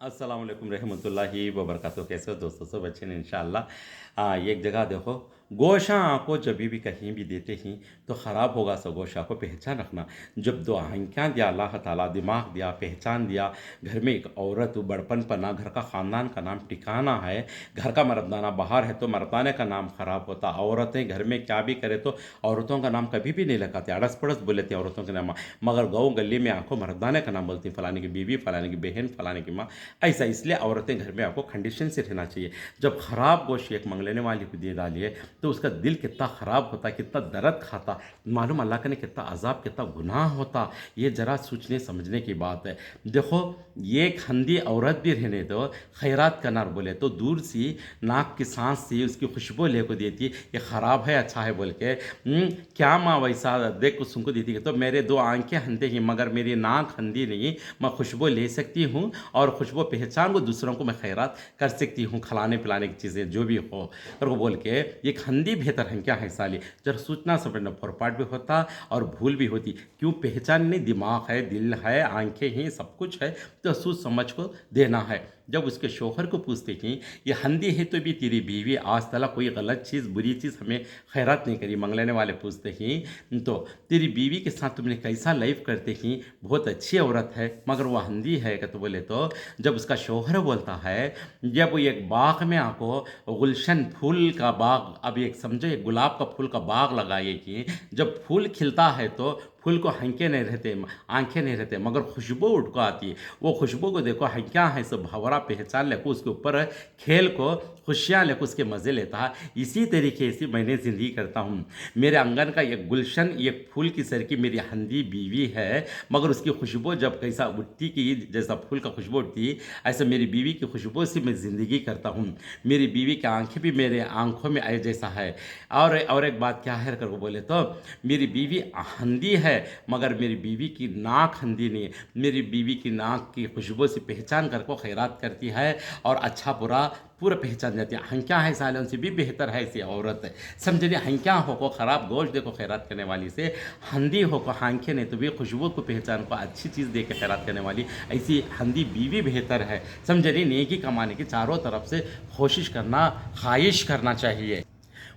अस्सलाम वालेकुम रहमतुल्लाहि व बरकातहू। कैसे हो दोस्तों? सब अच्छे हैं इंशाअल्लाह। एक जगह देखो, गोशा आपको जब भी कहीं भी देते ही तो ख़राब होगा सो गोशा को पहचान रखना। जब दो आंखें दिया अल्लाह ताला, दिमाग दिया, पहचान दिया, घर में एक औरत बड़पन पना, घर का ख़ानदान का नाम टिकाना है, घर का मर्दाना बाहर है तो मर्दाने का नाम ख़राब होता। औरतें घर में क्या भी करे तो औरतों का नाम कभी भी नहीं लगाते, अड़स पड़स बोले थे औरतों के नाम, मगर गाँव गली में आंखों मर्दाने का नाम बोलती, फलाने की बीवी, फलाने की बहन, फलाने की माँ। ऐसा इसलिए औरतें घर में आपको कंडीशन से रहना चाहिए। जब खराब गोश्त एक मंगलेने वाली को दे डालिए तो उसका दिल कितना ख़राब होता, कितना दर्द खाता, मालूम अल्लाह का ने कितना अजाब, कितना गुनाह होता। ये ज़रा सोचने समझने की बात है। देखो, ये खंदी औरत भी रहने दो, खैरात करना बोले तो दूर सी नाक की सांस से उसकी खुशबू ले को देती, ये ख़राब है अच्छा है बोल के। क्या माँ वैसा देख को सुनको देती है तो मेरे दो आंखें हंधे ही मगर मेरी नाक हंदी नहीं, मैं खुशबू ले सकती हूँ और खुशबू पहचान को दूसरों को मैं खैरात कर सकती हूँ, खिलाने पिलाने की चीज़ें जो भी हो। और वो बोल के ये खंदी बेहतर है क्या है साली, जरा सोचना समझना, फुरपाट भी होता और भूल भी होती। क्यों पहचान नहीं, दिमाग है, दिल है, आंखें हैं, सब कुछ है, तो सोच समझ को देना है। जब उसके शोहर को पूछते कि ये हंदी है तो भी तेरी बीवी आज तक कोई गलत चीज़ बुरी चीज़ हमें खैरात नहीं करी, मंगलाने वाले पूछते ही तो तेरी बीवी के साथ तुमने कैसा लाइफ करते ही, बहुत अच्छी औरत है मगर वो हंदी है क्या, तो बोले तो जब उसका शौहर बोलता है, जब वो एक बाग में आपको गुलशन फूल का बाग, अब एक समझो एक गुलाब का फूल का बाग लगाइए कि जब फूल खिलता है तो फूल को हंके नहीं रहते, आंखें नहीं रहते, मगर खुशबू उठ को आती है। वो खुशबू को देखो हंक्या है सब भवरा पहचान लेको उसके ऊपर खेल को खुशियाँ लेको उसके मज़े लेता है। इसी तरीके से मैंने ज़िंदगी करता हूँ। मेरे आंगन का एक गुलशन, एक फूल की सर की मेरी हंदी बीवी है, मगर उसकी खुशबू जब कैसा उठती कि जैसा फूल का खुशबू उठती, ऐसे मेरी बीवी की खुशबू से मैं ज़िंदगी करता हूँ। मेरी बीवी की आंखें भी मेरे आंखों में आए जैसा है। और एक बात क्या है करके बोले तो मेरी बीवी हंदी है मगर मेरी बीवी की नाक हंदी नहीं है। मेरी बीवी की नाक की खुशबू से पहचान कर को खैरात करती है और अच्छा बुरा पूरा पहचान जाती है। हंक्या है सालों से भी बेहतर है ऐसी औरत है, समझिए। हंक्या हो को ख़राब गोश्त देखो खैरात करने वाली से, हंदी हो को हांखे नहीं तो भी खुशबू को पहचान को अच्छी चीज़ दे के खैरात करने वाली ऐसी हंदी बीवी बेहतर है। समझिए, नेकी कमाने की चारों तरफ से कोशिश करना, ख्वाहिश करना चाहिए।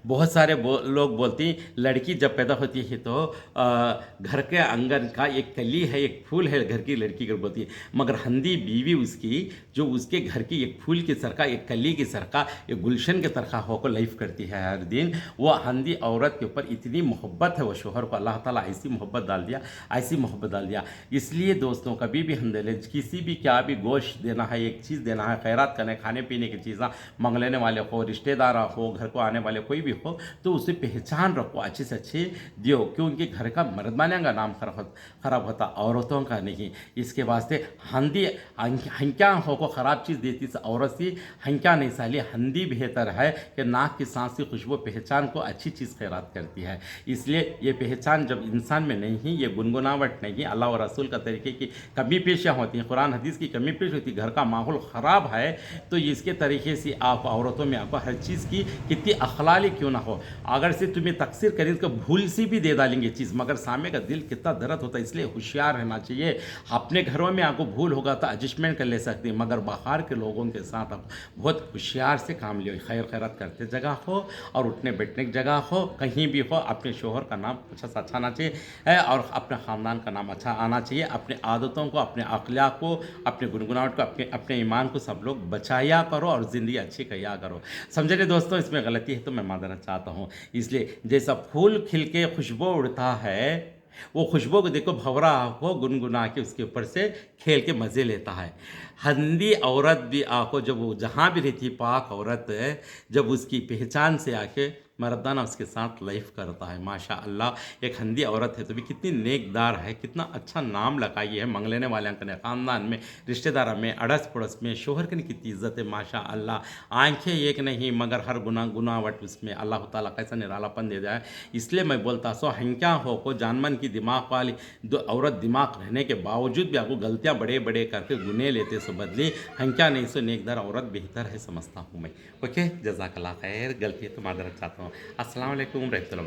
बहुत सारे लोग बोलती लड़की जब पैदा होती है तो घर के आंगन का एक कली है, एक फूल है, घर की लड़की को बोलती है, मगर हंदी बीवी उसकी जो उसके घर की एक फूल की सरका, एक कली की सरका, एक गुलशन के तरह होकर लाइफ करती है हर दिन। वो हंदी औरत के ऊपर इतनी मोहब्बत है, वो शोहर को अल्लाह ताला ऐसी मोहब्बत डाल दिया, ऐसी मोहब्बत डाल दिया। इसलिए दोस्तों कभी भी हम दे किसी भी क्या भी गोश्त देना है, एक चीज़ देना है, खैरात करना है, खाने पीने की चीज़ें मंगलेने वाले हो, रिश्तेदार हो, घर को आने वाले कोई भी हो तो उसे पहचान रखो, अच्छे से अच्छे दियो, क्यों उनके घर का मर्दाना का नाम खराब होता, औरतों का नहीं। इसके वास्ते हंदी हंक्या हो को ख़राब चीज़ देती से औरत सी हंक्या नहीं साली, हंदी बेहतर है कि नाक की सांस की खुशबू पहचान को अच्छी चीज़ खैरात करती है। इसलिए ये पहचान जब इंसान में नहीं है, ये गुनगुनावट नहीं, अल्लाह और रसूल का तरीके की कमी पेशियाँ होती हैं, कुरान हदीस की कमी पेश होती है, घर का माहौल ख़राब है तो इसके तरीके से आप औरतों में आपको हर चीज़ की कितनी अखलाली क्यों ना हो, अगर से तुम्हें तकसीर करें तो भूल से भी दे डालेंगे चीज़, मगर सामने का दिल कितना दर्द होता है। इसलिए होशियार रहना चाहिए। अपने घरों में आपको भूल होगा तो एडजस्टमेंट कर ले सकते हैं, मगर बाहर के लोगों के साथ आप बहुत होशियार से काम लियो। खैर खैरत करते जगह हो और उठने बैठने की जगह हो, कहीं भी हो, अपने शोहर का नाम अच्छा से अच्छा आना चाहिए और अपने ख़ानदान का नाम अच्छा आना चाहिए। अपने आदतों को, अपने अखलाक को, अपने गुनगुनाहट को, अपने ईमान को सब लोग बचाया करो और ज़िंदगी अच्छी किया करो। समझ रहे दोस्तों, इसमें गलती है तो मैं मादरत चाहता हूँ। इसलिए जैसा फूल खिल के खुशबू उड़ता है, वो खुशबू को देखो भंवरा को गुनगुना के उसके ऊपर से खेल के मज़े लेता है। हंदी औरत भी आको जब वो जहाँ भी रहती पाक औरत, जब उसकी पहचान से आके मर्दाना उसके साथ लाइफ करता है। माशा अल्लाह, एक हंदी औरत है तो भी कितनी नेकदार है, कितना अच्छा नाम लगाई है मंगलेने वाले ने, ख़ानदान में, रिश्तेदार में, अड़स पड़ोस में, शोहर की कितनी इज्जत है। माशा अल्लाह, आंखें एक नहीं मगर हर गुनावट उसमें अल्लाह ताला कैसा निरालापन दे दिया है। इसलिए मैं बोलता सो हंक्या हो को जानमन की दिमाग वाली दो औरत दिमाग रहने के बावजूद भी आपको गलतियाँ बड़े बड़े करके गुने लेते सो बदली हंक्या नहीं सो नेकदार औरत बेहतर है समझता हूँ मैं। ओके, जज़ाकल्लाह खैर, गलती है तो मादरत चाहता हूँ। अस्सलाम वालेकुम रहमतुल्लाह।